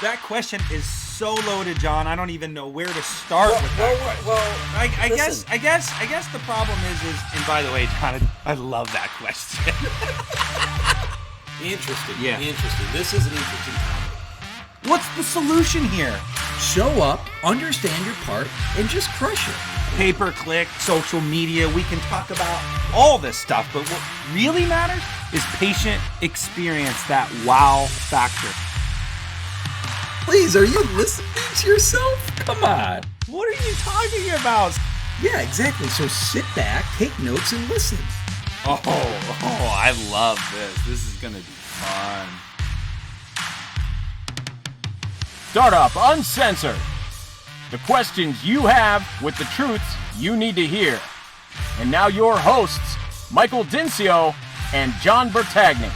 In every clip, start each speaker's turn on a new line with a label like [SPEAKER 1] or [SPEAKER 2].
[SPEAKER 1] That question is so loaded, John. I don't even know where to start with that question. I guess the problem is, and by the way, John, I love that question.
[SPEAKER 2] Interesting.
[SPEAKER 1] Yeah.
[SPEAKER 2] Interesting. This is an interesting topic.
[SPEAKER 1] What's the solution here?
[SPEAKER 3] Show up, understand your part, and just crush it.
[SPEAKER 1] Pay-per-click, social media, we can talk about all this stuff, but what really matters is patient experience, that wow factor.
[SPEAKER 3] Please, are you listening to yourself? Come on.
[SPEAKER 1] What are you talking about?
[SPEAKER 3] Yeah, exactly. So sit back, take notes, and listen.
[SPEAKER 1] Oh, I love this. This is going to be fun.
[SPEAKER 4] Startup Uncensored. The questions you have with the truths you need to hear. And now your hosts, Michael Dinsio and John Bertagni.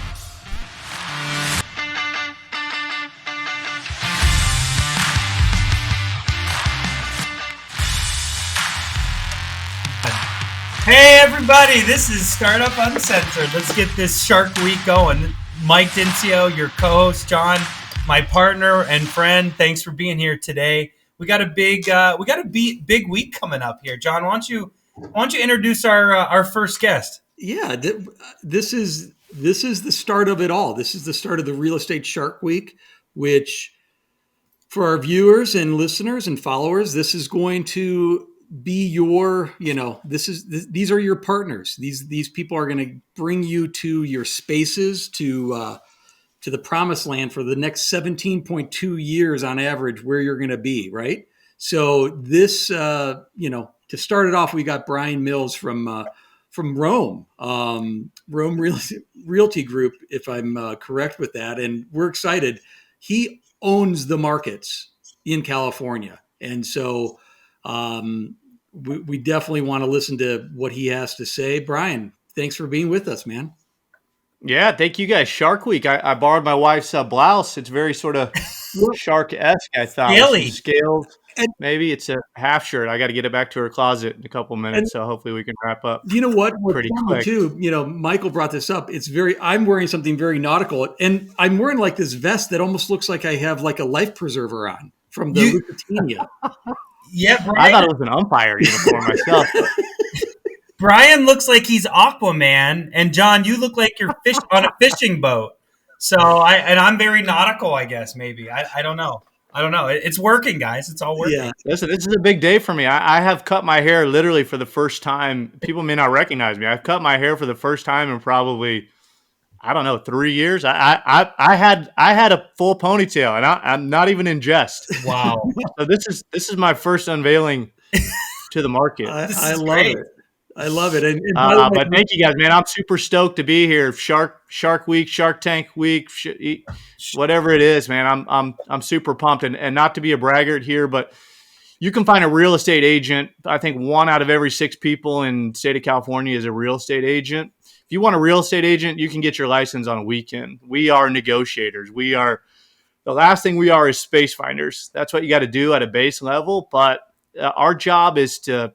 [SPEAKER 5] Hey everybody, this is Startup Uncensored. Let's get this Shark Week going. Mike Dinsio, your co-host, John, my partner and friend. Thanks for being here today. We got a big week coming up here. John, why don't you introduce our first guest?
[SPEAKER 3] Yeah, this is the start of it all. This is the start of the Real Estate Shark Week, which for our viewers and listeners and followers, this is going to be your, these are your partners. These people are going to bring you to your spaces, to the promised land for the next 17.2 years on average, where you're going to be, right? So this, to start it off, we got Brian Mills from Rome Realty Group, if I'm correct with that. And we're excited. He owns the markets in California. And so we definitely want to listen to what he has to say. Brian, thanks for being with us, man.
[SPEAKER 6] Yeah, thank you guys. Shark Week. I borrowed my wife's blouse. It's very sort of shark-esque, I thought.
[SPEAKER 5] Scaly.
[SPEAKER 6] Scales. Maybe it's a half shirt. I got to get it back to her closet in a couple minutes, so hopefully we can wrap up.
[SPEAKER 3] You know what?
[SPEAKER 6] Pretty quick.
[SPEAKER 3] Too, Michael brought this up. I'm wearing something very nautical, and I'm wearing like this vest that almost looks like I have like a life preserver on from the Lusitania.
[SPEAKER 5] Yeah, Brian.
[SPEAKER 6] I thought it was an umpire uniform myself.
[SPEAKER 5] Brian looks like he's Aquaman, and John, you look like you're on a fishing boat. So I'm very nautical, I guess. Maybe I don't know. It's working, guys. It's all working.
[SPEAKER 6] Yeah. Listen, this is a big day for me. I have cut my hair literally for the first time. People may not recognize me. I've cut my hair for the first time in probably, 3 years. I had a full ponytail, and I'm not even in jest.
[SPEAKER 5] Wow.
[SPEAKER 6] So this is my first unveiling to the market.
[SPEAKER 3] I love it. I love it. And
[SPEAKER 6] but thank you guys, man. I'm super stoked to be here. Shark Week, Shark Tank Week, whatever it is, man. I'm super pumped, and not to be a braggart here, but you can find a real estate agent. I think 1 out of every 6 people in the state of California is a real estate agent. If you want a real estate agent, you can get your license on a weekend. We are negotiators. The last thing we are is space finders. That's what you got to do at a base level. But our job is to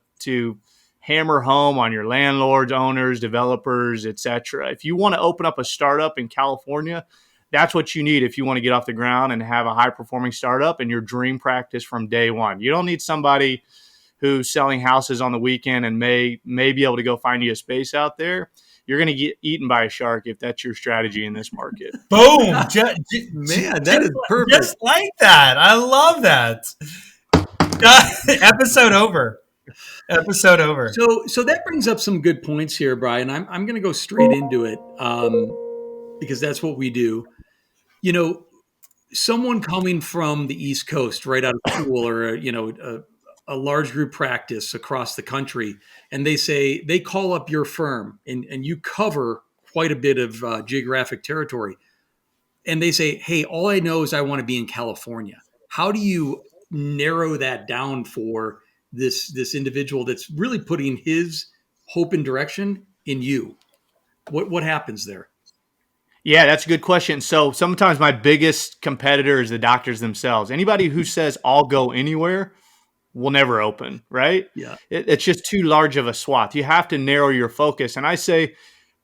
[SPEAKER 6] hammer home on your landlords, owners, developers, etc. If you want to open up a startup in California, that's what you need if you want to get off the ground and have a high-performing startup and your dream practice from day one. You don't need somebody who's selling houses on the weekend and may be able to go find you a space out there. You're going to get eaten by a shark if that's your strategy in this market.
[SPEAKER 5] Boom.
[SPEAKER 3] Man, that is perfect.
[SPEAKER 5] Just like that. I love that. Episode over.
[SPEAKER 3] So that brings up some good points here, Brian. I'm going to go straight into it because that's what we do. Someone coming from the East Coast, right out of school, or a large group practice across the country, and they call up your firm, and you cover quite a bit of geographic territory, and they say, "Hey, all I know is I want to be in California." How do you narrow that down for this individual that's really putting his hope and direction in you? What happens there?
[SPEAKER 6] Yeah, that's a good question. So sometimes my biggest competitor is the doctors themselves. Anybody who says I'll go anywhere will never open, right?
[SPEAKER 3] Yeah.
[SPEAKER 6] It's just too large of a swath. You have to narrow your focus. And I say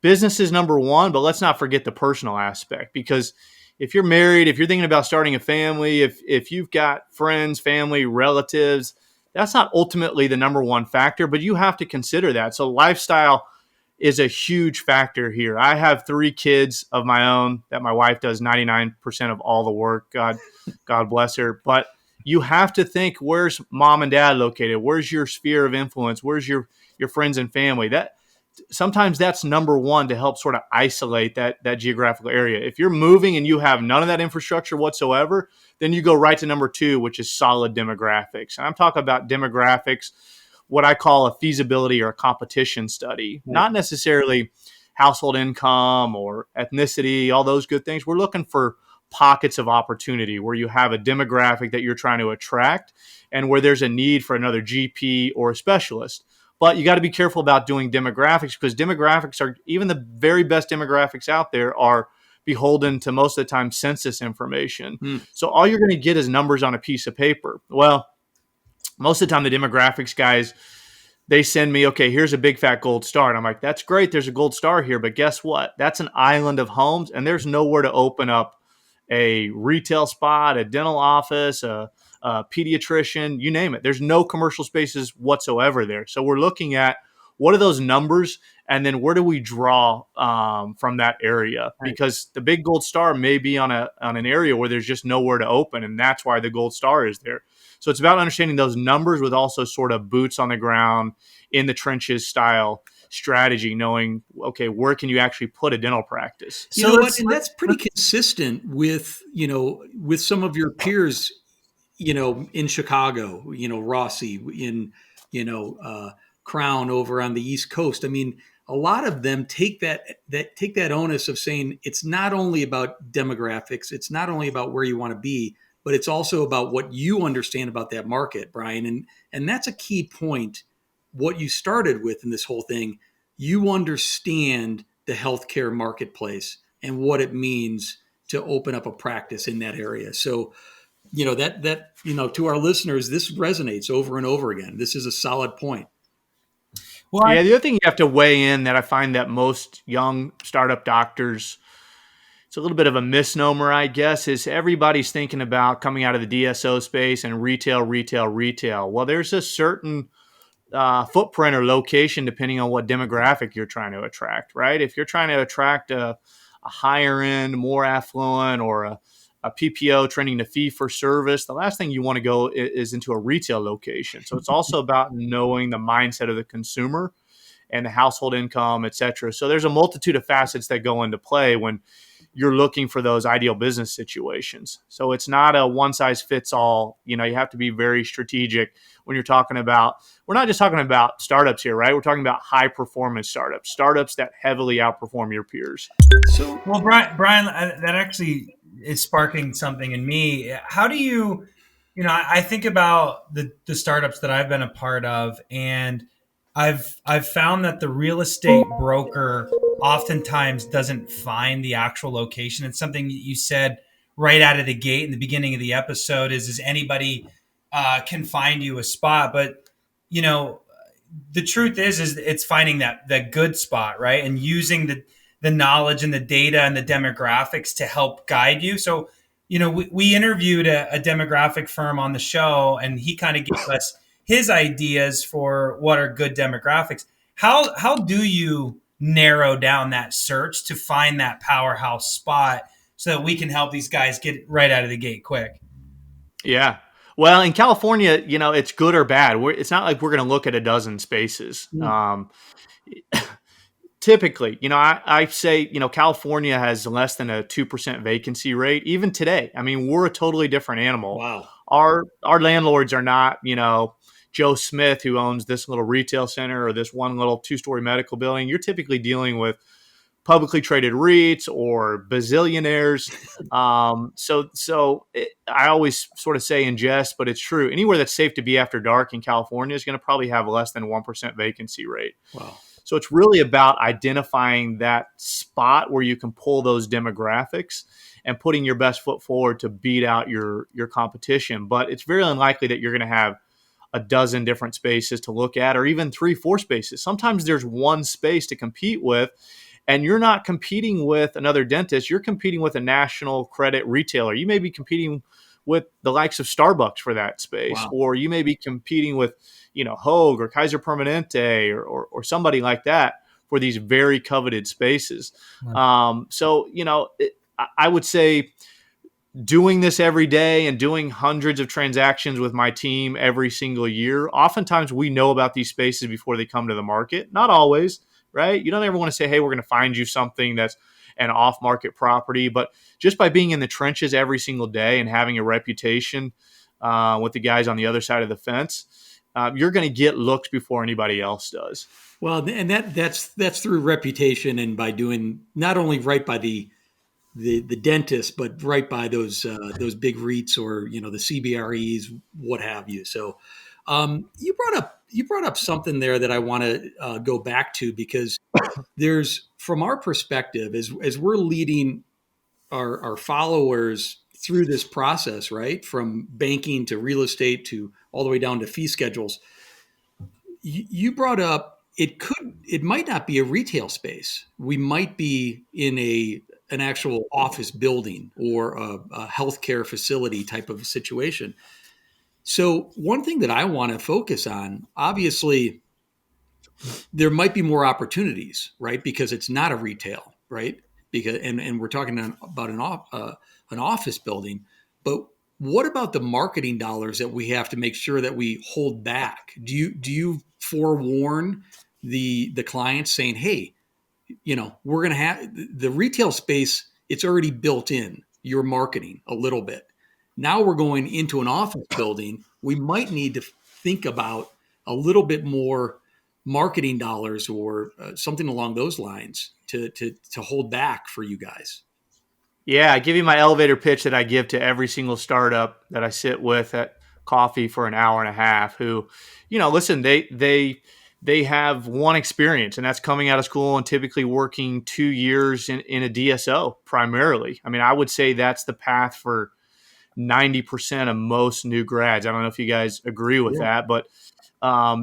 [SPEAKER 6] business is number one, but let's not forget the personal aspect, because if you're married, if you're thinking about starting a family, if you've got friends, family, relatives, that's not ultimately the number one factor, but you have to consider that. So lifestyle is a huge factor here. I have 3 kids of my own that my wife does 99% of all the work. God bless her. But you have to think, where's mom and dad located? Where's your sphere of influence? Where's your friends and family? That sometimes that's number one to help sort of isolate that geographical area. If you're moving and you have none of that infrastructure whatsoever, then you go right to number 2, which is solid demographics. And I'm talking about demographics, what I call a feasibility or a competition study, not necessarily household income or ethnicity, all those good things. We're looking for pockets of opportunity where you have a demographic that you're trying to attract and where there's a need for another GP or a specialist. But you got to be careful about doing demographics, because demographics are, even the very best demographics out there are beholden to most of the time census information. So all you're going to get is numbers on a piece of paper. Well, most of the time the demographics guys, they send me, okay, here's a big fat gold star. And I'm like, that's great. There's a gold star here. But guess what? That's an island of homes, and there's nowhere to open up a retail spot, a dental office, a pediatrician, you name it. There's no commercial spaces whatsoever there. So we're looking at what are those numbers, and then where do we draw from that area? Right. Because the big gold star may be on an area where there's just nowhere to open, and that's why the gold star is there. So it's about understanding those numbers with also sort of boots on the ground, in the trenches style strategy, knowing, okay, where can you actually put a dental practice?
[SPEAKER 3] You know what? And that's pretty consistent with, with some of your peers, in Chicago, Rossi, in, Crown over on the East Coast. I mean, a lot of them take that onus of saying it's not only about demographics, it's not only about where you want to be, but it's also about what you understand about that market, Brian. And that's a key point. What you started with in this whole thing, you understand the healthcare marketplace and what it means to open up a practice in that area. So, to our listeners, this resonates over and over again. This is a solid point.
[SPEAKER 6] Well, the other thing you have to weigh in that I find that most young startup doctors, it's a little bit of a misnomer, I guess, is everybody's thinking about coming out of the DSO space and retail. Well, there's a certain footprint or location depending on what demographic you're trying to attract, right? If you're trying to attract a higher end, more affluent, or a PPO trending to fee for service, the last thing you want to go is into a retail location. So it's also about knowing the mindset of the consumer and the household income, et cetera. So there's a multitude of facets that go into play when you're looking for those ideal business situations. So it's not a one size fits all. You have to be very strategic when you're talking about, we're not just talking about startups here, right? We're talking about high performance startups that heavily outperform your peers.
[SPEAKER 5] So, well, Brian, that actually is sparking something in me. How do you, I think about the startups that I've been a part of, and I've found that the real estate broker oftentimes doesn't find the actual location. It's something you said right out of the gate in the beginning of the episode is anybody can find you a spot, but the truth is it's finding that good spot, right? And using the knowledge and the data and the demographics to help guide you. So, we interviewed a demographic firm on the show, and he kind of gave us his ideas for what are good demographics. How do you narrow down that search to find that powerhouse spot so that we can help these guys get right out of the gate quick?
[SPEAKER 6] Yeah. Well, in California, it's good or bad. It's not like we're going to look at a dozen spaces. Typically, I say, California has less than a 2% vacancy rate. Even today, I mean, we're a totally different animal.
[SPEAKER 3] Wow.
[SPEAKER 6] Our landlords are not, Joe Smith, who owns this little retail center or this one little 2-story medical building. You're typically dealing with publicly traded REITs or bazillionaires. I always sort of say in jest, but it's true. Anywhere that's safe to be after dark in California is going to probably have less than 1% vacancy rate.
[SPEAKER 3] Wow.
[SPEAKER 6] So it's really about identifying that spot where you can pull those demographics and putting your best foot forward to beat out your competition. But it's very unlikely that you're going to have a dozen different spaces to look at, or even 3-4 spaces. Sometimes there's one space to compete with, And you're not competing with another dentist. You're competing with a national credit retailer. You may be competing with the likes of Starbucks for that space,
[SPEAKER 3] Wow.
[SPEAKER 6] or you may be competing with, Hogue or Kaiser Permanente or somebody like that for these very coveted spaces. So, I would say doing this every day and doing hundreds of transactions with my team every single year, oftentimes we know about these spaces before they come to the market. Not always, right? You don't ever want to say, hey, we're going to find you something that's an off-market property. But just by being in the trenches every single day and having a reputation with the guys on the other side of the fence, you're going to get looks before anybody else does.
[SPEAKER 3] Well, and that's through reputation and by doing not only right by the dentist, but right by those big REITs or the CBREs, what have you. So you brought up something there that I want to go back to, because there's, from our perspective, as we're leading our followers through this process, right, from banking to real estate to all the way down to fee schedules. You brought up it might not be a retail space. We might be in an actual office building or a healthcare facility type of situation. So one thing that I want to focus on, obviously, there might be more opportunities, right? Because it's not a retail, right? Because and we're talking about an office building, but what about the marketing dollars that we have to make sure that we hold back? Do you forewarn the clients saying, hey, we're going to have the retail space, it's already built in your marketing a little bit. Now we're going into an office building. We might need to think about a little bit more marketing dollars or something along those lines to hold back for you guys.
[SPEAKER 6] Yeah, I give you my elevator pitch that I give to every single startup that I sit with at coffee for an hour and a half, who, listen, they have one experience, and that's coming out of school and typically working 2 years in a DSO primarily. I mean, I would say that's the path for 90% of most new grads. I don't know if you guys agree with that, but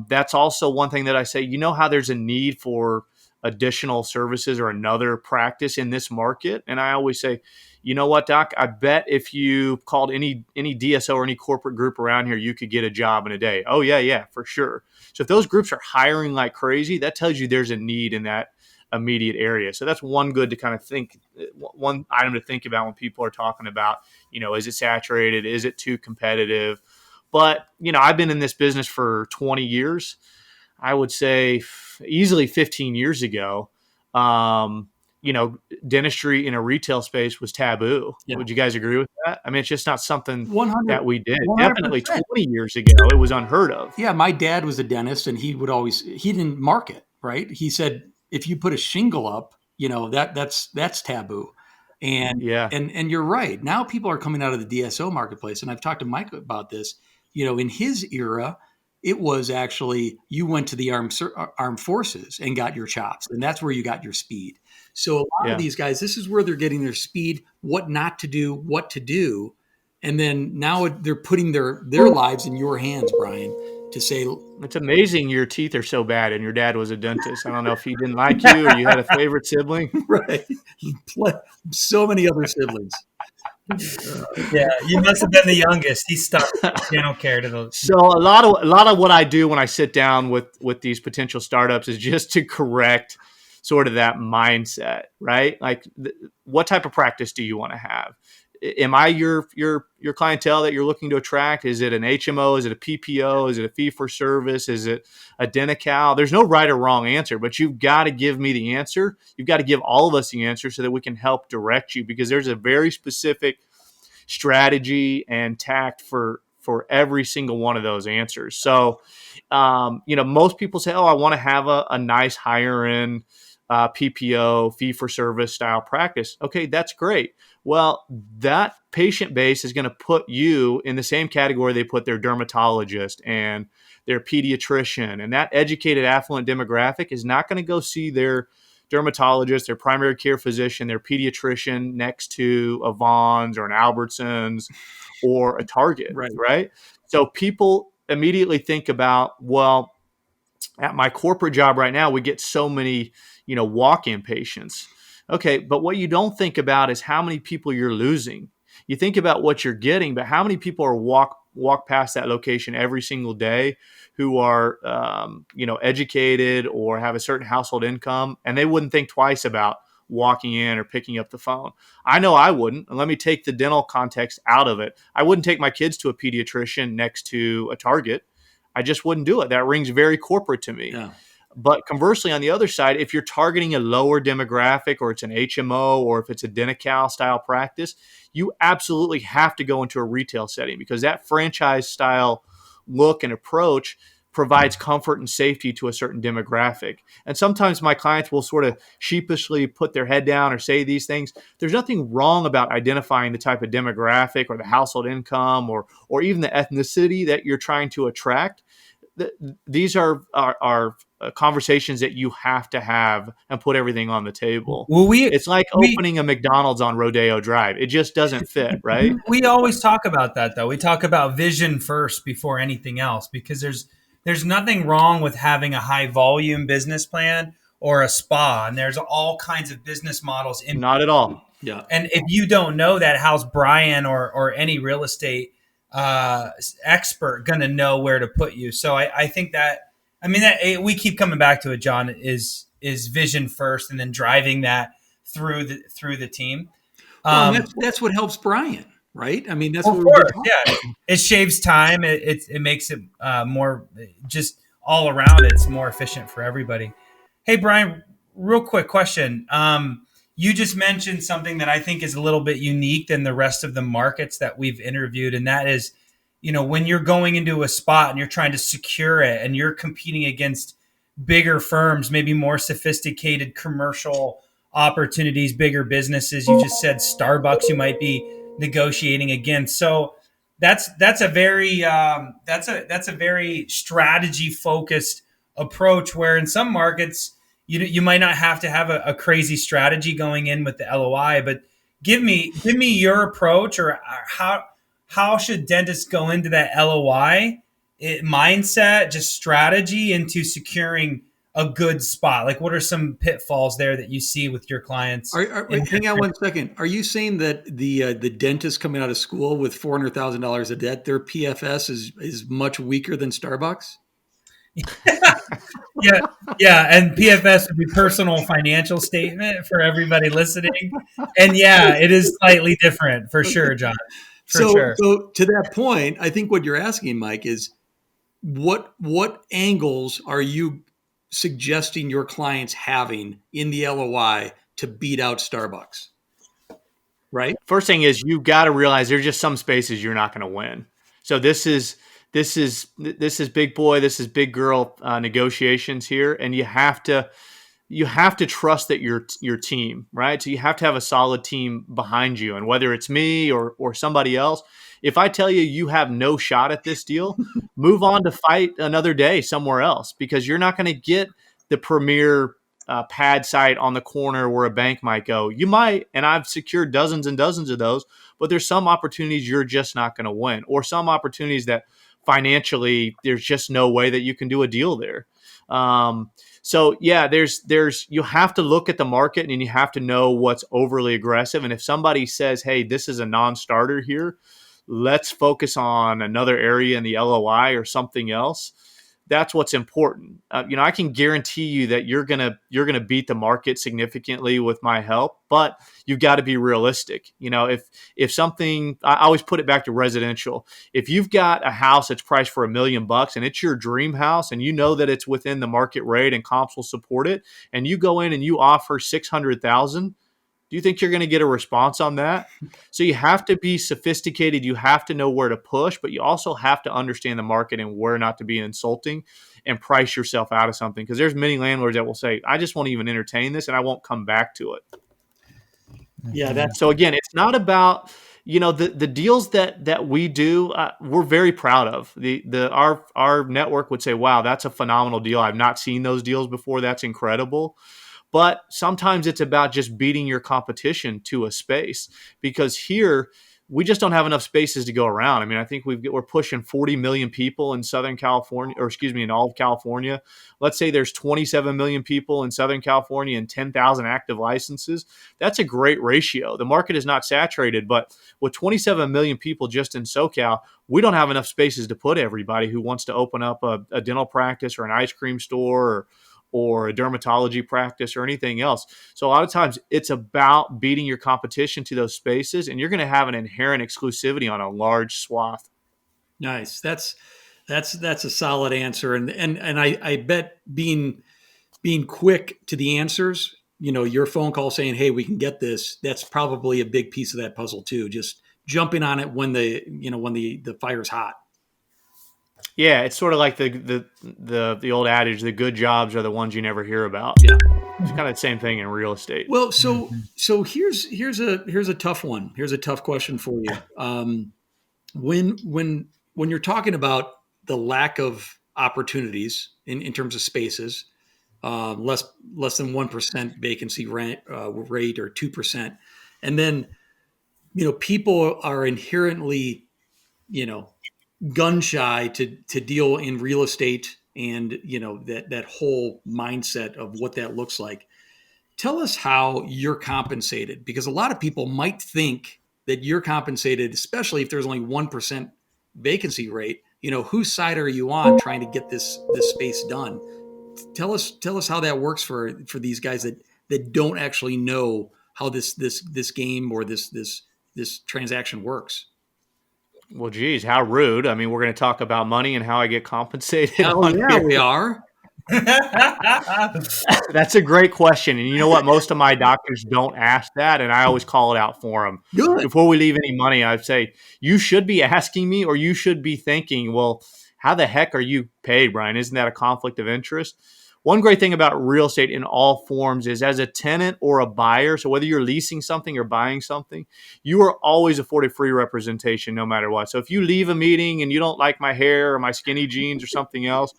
[SPEAKER 6] that's also one thing that I say, how there's a need for additional services or another practice in this market. And I always say, you know what, Doc, I bet if you called any DSO or any corporate group around here, you could get a job in a day. Oh yeah, for sure. So if those groups are hiring like crazy, that tells you there's a need in that immediate area. So that's one good to kind of think, one item to think about when people are talking about, is it saturated? Is it too competitive? But, I've been in this business for 20 years. I would say easily 15 years ago, dentistry in a retail space was taboo. Yeah. Would you guys agree with that? I mean, it's just not something that we did. 100%. Definitely 20 years ago, it was unheard of.
[SPEAKER 3] Yeah, my dad was a dentist, and he didn't market, right? He said, if you put a shingle up, that's taboo. And and you're right. Now people are coming out of the DSO marketplace, and I've talked to Mike about this. In his era, it was actually you went to the armed forces and got your chops, and that's where you got your speed. So a lot of these guys, this is where they're getting their speed, what not to do, what to do, and then now they're putting their lives in your hands, Brian, to say.
[SPEAKER 6] It's amazing your teeth are so bad, and your dad was a dentist. I don't know if he didn't like you or you had a favorite sibling.
[SPEAKER 3] Right. So many other siblings.
[SPEAKER 5] Yeah, you must have been the youngest. He stuck dental care to those.
[SPEAKER 6] So a lot of what I do when I sit down with these potential startups is just to correct sort of that mindset, right? Like, what type of practice do you want to have? Am I your clientele that you're looking to attract? Is it an HMO? Is it a PPO? Is it a fee for service? Is it a Denti-Cal? There's no right or wrong answer, but you've got to give me the answer. You've got to give all of us the answer so that we can help direct you, because there's a very specific strategy and tact for every single one of those answers. So, most people say, oh, I want to have a nice higher end PPO, fee for service style practice. Okay, that's great. Well, that patient base is going to put you in the same category they put their dermatologist and their pediatrician. And that educated, affluent demographic is not going to go see their dermatologist, their primary care physician, their pediatrician next to a Vaughn's or an Albertsons or a Target, right? So people immediately think about, well, at my corporate job right now, we get so many, walk-in patients. Okay, but what you don't think about is how many people you're losing. You think about what you're getting, but how many people are walk past that location every single day who are, educated or have a certain household income, and they wouldn't think twice about walking in or picking up the phone. I know I wouldn't. And let me take the dental context out of it. I wouldn't take my kids to a pediatrician next to a Target. I just wouldn't do it. That rings very corporate to me.
[SPEAKER 3] Yeah.
[SPEAKER 6] But conversely, on the other side, if you're targeting a lower demographic, or it's an HMO, or if it's a Denti-Cal style practice, you absolutely have to go into a retail setting, because that franchise style look and approach provides comfort and safety to a certain demographic. And sometimes my clients will sort of sheepishly put their head down or say these things. There's nothing wrong about identifying the type of demographic or the household income or even the ethnicity that you're trying to attract. These are conversations that you have to have and put everything on the table.
[SPEAKER 5] Well,
[SPEAKER 6] it's like opening a McDonald's on Rodeo Drive. It just doesn't fit, right?
[SPEAKER 5] We always talk about that, though. We talk about vision first before anything else, because there's nothing wrong with having a high volume business plan or a spa, and there's all kinds of business models in.
[SPEAKER 6] Not at all.
[SPEAKER 3] Yeah.
[SPEAKER 5] And if you don't know that, how's Brian or any real estate expert going to know where to put you? So I think that, we keep coming back to it, John, is vision first, and then driving that through the team.
[SPEAKER 3] That's what helps Brian, right? That's
[SPEAKER 5] of
[SPEAKER 3] what
[SPEAKER 5] course, yeah. It shaves time. It makes it more, just all around. It's more efficient for everybody. Hey, Brian, real quick question. You just mentioned something that I think is a little bit unique than the rest of the markets that we've interviewed, and that is, when you're going into a spot and you're trying to secure it, and you're competing against bigger firms, maybe more sophisticated commercial opportunities, bigger businesses. You just said Starbucks you might be negotiating against. So that's a very strategy focused approach, where in some markets you might not have to have a crazy strategy going in with the LOI. But give me your approach, or how should dentists go into that LOI mindset, just strategy, into securing a good spot? Like, what are some pitfalls there that you see with your clients?
[SPEAKER 3] Hang on one second. Are you saying that the dentist coming out of school with $400,000 of debt, their PFS is much weaker than Starbucks?
[SPEAKER 5] Yeah, and PFS would be personal financial statement for everybody listening. And yeah, it is slightly different for sure, John.
[SPEAKER 3] So to that point, I think what you're asking, Mike, is what angles are you suggesting your clients having in the LOI to beat out Starbucks? Right.
[SPEAKER 6] First thing is, you've got to realize there's just some spaces you're not going to win. So this is big boy, this is big girl negotiations here, and you have to trust that your team, right? So you have to have a solid team behind you, and whether it's me or somebody else, if I tell you have no shot at this deal, move on to fight another day somewhere else, because you're not going to get the premier pad site on the corner where a bank might go. You might, and I've secured dozens and dozens of those, but there's some opportunities you're just not going to win, or some opportunities that financially there's just no way that you can do a deal there. So yeah, there's you have to look at the market, and you have to know what's overly aggressive. And if somebody says, hey, this is a non-starter here, let's focus on another area in the LOI or something else, that's what's important. I can guarantee you that you're gonna beat the market significantly with my help, but you've got to be realistic. If something, I always put it back to residential. If you've got a house that's priced for $1 million and it's your dream house, and you know that it's within the market rate and comps will support it, and you go in and you offer $600,000, do you think you're going to get a response on that? So you have to be sophisticated. You have to know where to push, but you also have to understand the market and where not to be insulting and price yourself out of something. Because there's many landlords that will say, I just won't even entertain this, and I won't come back to it.
[SPEAKER 3] Yeah.
[SPEAKER 6] So again, it's not about, the deals that we do, we're very proud of. Our network would say, wow, that's a phenomenal deal. I've not seen those deals before. That's incredible. But sometimes it's about just beating your competition to a space, because here we just don't have enough spaces to go around. I mean, I think we're pushing 40 million people in Southern California, or excuse me, in all of California. Let's say there's 27 million people in Southern California and 10,000 active licenses. That's a great ratio. The market is not saturated, but with 27 million people just in SoCal, we don't have enough spaces to put everybody who wants to open up a dental practice or an ice cream store or a dermatology practice or anything else. So a lot of times it's about beating your competition to those spaces, and you're going to have an inherent exclusivity on a large swath.
[SPEAKER 3] Nice. That's a solid answer. And I bet being quick to the answers, your phone call saying, "Hey, we can get this," that's probably a big piece of that puzzle too. Just jumping on it when the fire's hot.
[SPEAKER 6] Yeah, it's sort of like the old adage, the good jobs are the ones you never hear about.
[SPEAKER 3] Yeah.
[SPEAKER 6] It's kind of the same thing in real estate.
[SPEAKER 3] Well, so here's a tough one. Here's a tough question for you. When you're talking about the lack of opportunities in terms of spaces, less than 1% vacancy rate or 2%, and then people are inherently gun shy to deal in real estate, and that whole mindset of what that looks like. Tell us how you're compensated, because a lot of people might think that you're compensated, especially if there's only 1% vacancy rate. Whose side are you on trying to get this space done? Tell us how that works for these guys that don't actually know how this game or this transaction works.
[SPEAKER 6] Well, geez, how rude. I mean, we're going to talk about money and how I get compensated.
[SPEAKER 3] Hell yeah,
[SPEAKER 6] here.
[SPEAKER 3] we are.
[SPEAKER 6] That's a great question. And you know what? Most of my doctors don't ask that, and I always call it out for them.
[SPEAKER 3] Good.
[SPEAKER 6] Before we leave any money, I'd say, you should be asking me, or you should be thinking, well, how the heck are you paid, Brian? Isn't that a conflict of interest? One great thing about real estate in all forms is, as a tenant or a buyer, so whether you're leasing something or buying something, you are always afforded free representation no matter what. So if you leave a meeting and you don't like my hair or my skinny jeans or something else,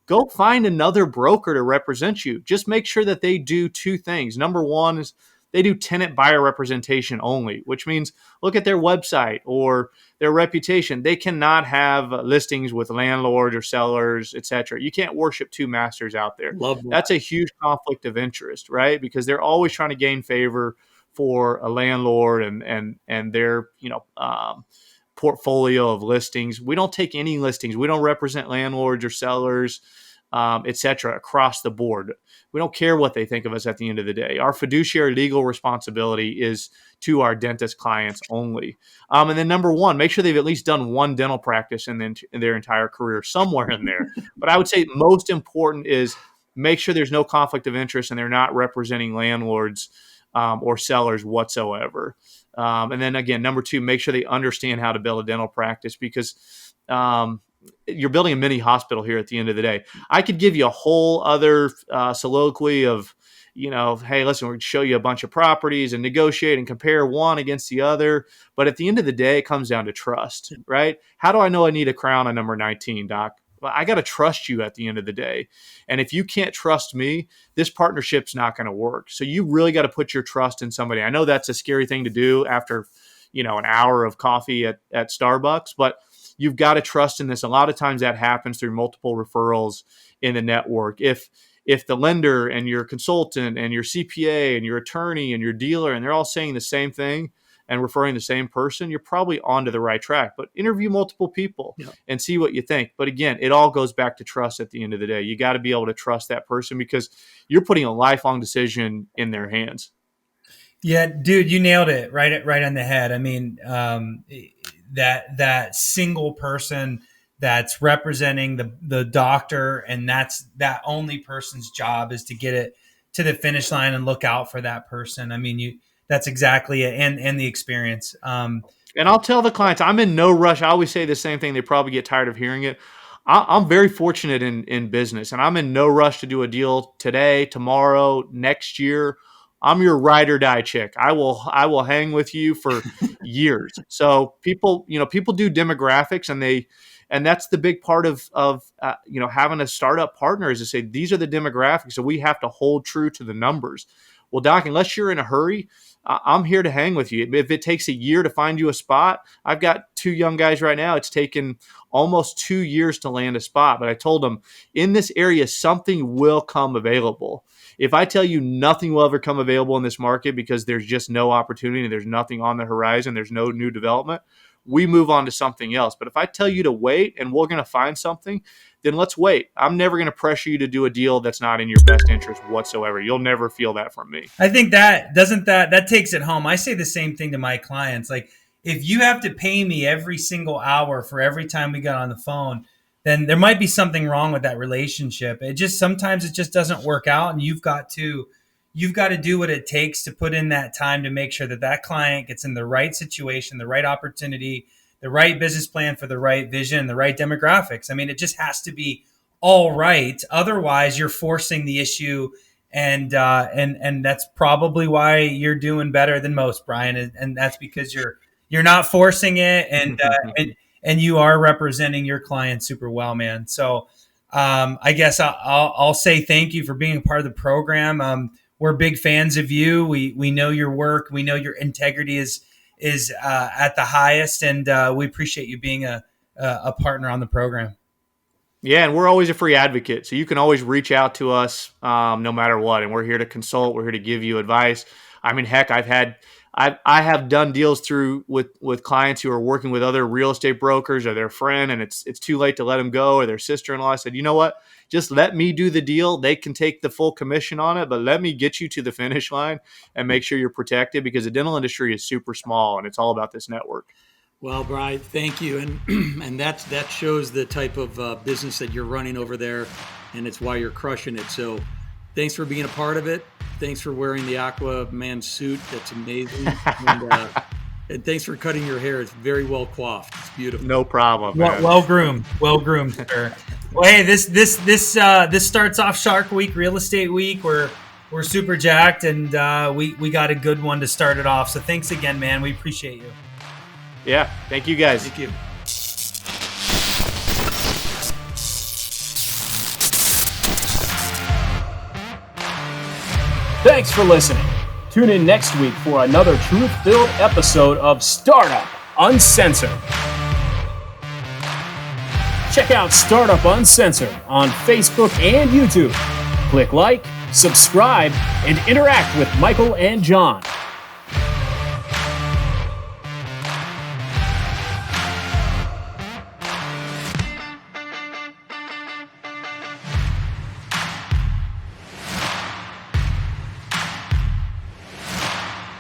[SPEAKER 6] go find another broker to represent you. Just make sure that they do two things. Number one is they do tenant buyer representation only, which means look at their website or their reputation. They cannot have listings with landlords or sellers, etc. You can't worship two masters out there.
[SPEAKER 3] Love that.
[SPEAKER 6] That's a huge conflict of interest, right? Because they're always trying to gain favor for a landlord and their portfolio of listings. We don't take any listings. We don't represent landlords or sellers, etc. across the board. We don't care what they think of us at the end of the day. Our fiduciary legal responsibility is to our dentist clients only. And then number one, make sure they've at least done one dental practice in their entire career, somewhere in there. But I would say most important is make sure there's no conflict of interest and they're not representing landlords or sellers whatsoever. And then again, number two, make sure they understand how to build a dental practice, because you're building a mini hospital here at the end of the day. I could give you a whole other soliloquy of, hey, listen, we're going to show you a bunch of properties and negotiate and compare one against the other. But at the end of the day, it comes down to trust, right? How do I know I need a crown on number 19, Doc? Well, I got to trust you at the end of the day. And if you can't trust me, this partnership's not going to work. So you really got to put your trust in somebody. I know that's a scary thing to do after, an hour of coffee at Starbucks, but you've got to trust in this. A lot of times that happens through multiple referrals in the network. If the lender and your consultant and your CPA and your attorney and your dealer, and they're all saying the same thing and referring the same person, you're probably onto the right track. But interview multiple people and see what you think. But again, it all goes back to trust at the end of the day. You got to be able to trust that person, because you're putting a lifelong decision in their hands.
[SPEAKER 5] Yeah, dude, you nailed it right on the head. I mean, that single person that's representing the doctor, and that only person's job is to get it to the finish line and look out for that person. I mean, that's exactly it, and the experience.
[SPEAKER 6] And I'll tell the clients, I'm in no rush. I always say the same thing. They probably get tired of hearing it. I'm very fortunate in business, and I'm in no rush to do a deal today, tomorrow, next year. I'm your ride or die chick. I will hang with you for years. So people do demographics, and that's the big part of having a startup partner, is to say, these are the demographics. So we have to hold true to the numbers. Well, Doc, unless you're in a hurry, I'm here to hang with you. If it takes a year to find you a spot, I've got 2 young guys right now. It's taken almost 2 years to land a spot. But I told them, in this area, something will come available. If I tell you nothing will ever come available in this market because there's just no opportunity, there's nothing on the horizon, there's no new development, we move on to something else. But if I tell you to wait and we're going to find something, then let's wait. I'm never going to pressure you to do a deal that's not in your best interest whatsoever. You'll never feel that from me.
[SPEAKER 5] I think that takes it home. I say the same thing to my clients. Like, if you have to pay me every single hour for every time we got on the phone, then there might be something wrong with that relationship. Sometimes it just doesn't work out, and you've got to do what it takes to put in that time to make sure that client gets in the right situation, the right opportunity, the right business plan for the right vision, the right demographics. I mean, it just has to be all right. Otherwise, you're forcing the issue, and that's probably why you're doing better than most, Brian. And that's because you're not forcing it, and you are representing your client super well, man. So I guess I'll say thank you for being a part of the program. We're big fans of you. We know your work. We know your integrity is at the highest, and we appreciate you being a partner on the program.
[SPEAKER 6] Yeah, and we're always a free advocate, so you can always reach out to us no matter what, and we're here to consult. We're here to give you advice. I mean, heck, I have done deals with clients who are working with other real estate brokers or their friend, and it's too late to let them go, or their sister-in-law said, you know what, just let me do the deal. They can take the full commission on it, but let me get you to the finish line and make sure you're protected, because the dental industry is super small, and it's all about this network.
[SPEAKER 3] Well, Brian, thank you, and that shows the type of business that you're running over there, and it's why you're crushing it. So, thanks for being a part of it. Thanks for wearing the Aquaman suit. That's amazing. And thanks for cutting your hair. It's very well coiffed. It's beautiful.
[SPEAKER 6] No problem.
[SPEAKER 5] Well groomed, sir. Well, hey, this starts off Shark Week, Real Estate Week. We're super jacked, and we got a good one to start it off. So thanks again, man. We appreciate you.
[SPEAKER 6] Yeah, thank you guys.
[SPEAKER 3] Thank you.
[SPEAKER 4] Thanks for listening. Tune in next week for another truth-filled episode of Startup Uncensored. Check out Startup Uncensored on Facebook and YouTube. Click like, subscribe, and interact with Michael and John.